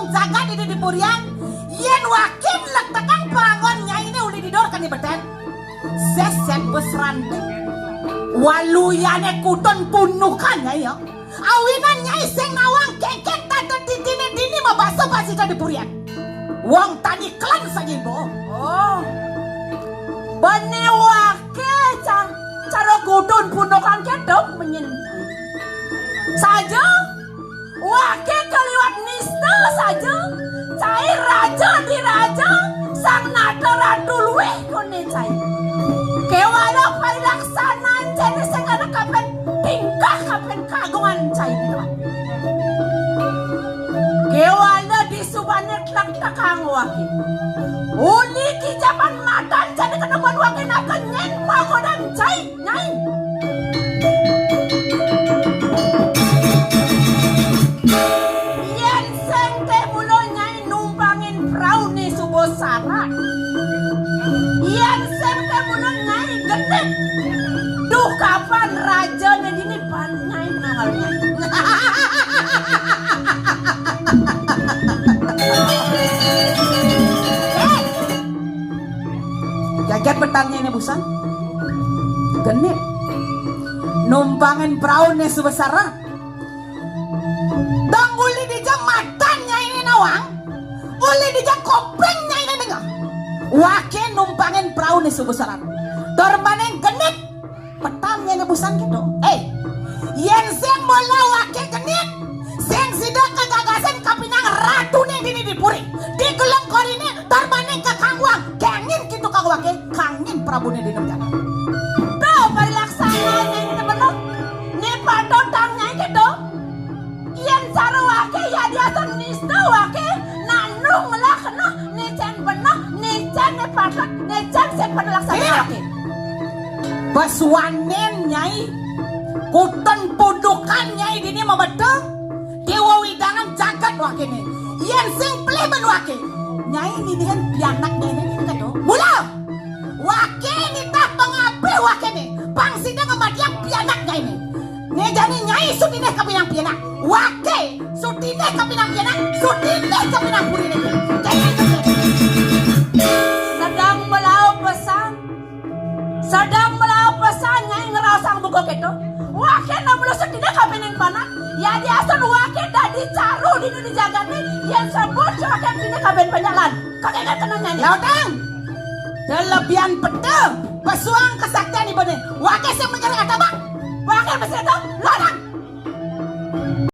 wong jaga di purian yen wakin lek tekan pangon nyai ini uli didor kan di beten sesen besrandeng waluyane kutun punukan nyai ya awinan nyai sing nawang keket tata dini mau baso pasti di purian wong tani klan saja ibu oh bane wake cara kutun punukan kedok menyentuh saja wake kaliwat nista saja cai raja di raja sang nada ratu luweh kone cai kewala parilaksanaan jene sing ana kapan tingkah kapan kagungan cai kewala di subanet lak takang wake uli ki japan madan jene kenemuan wake nakan nyen pagodan cai nyai Sarah yang sampai mulai naik genep duh kapan raja dan ini panai menawalnya jagat bertanya ini busan genep numpangin perahu nih sebesar tangguli di jam matanya ini nawang uli di jam kopengnya wake numpangin perahu nih sebesaran dormaneng genit petangnya ngebusan gitu yen sing bola wake genit sing sidak kegagasan kapinang ratu nih dini dipuri di geleng korine dormaneng kakangwang kengin gitu kang wake kangin prabu nih di negara tuh parilaksananya ini bener nih padon tangnya gitu yen cara wake ya diatur nista wake nanung lah kena nih cen bener Necan patak, necan sen penelaksana oke. Baswanen nyai, kutun pudukan nyai dini mau betul. Dewa widangan jagat wake nih. Yen sing pleben wake. Nyai ini kan pianak nyai ini kan tuh. Mula, wake ini tak pengabe wake nih. Pangsida ngemadiang pianak nyai ini. Ngejani nyai sutine kapinang pianak. Wake sutine kapinang pianak, sutine kapinang puri nih. Sedang melawan pesan nyai ngerasang buku gitu wake namlo sedina kapining panak ya diasan wake dadi caru dini dijagani yang sebut wake dini kaben penyalan kakek kan tenang nyanyi ya utang kelebihan pedang pesuang kesaktian ibu nih wake sing menyerang atau bang wake mesin itu lorang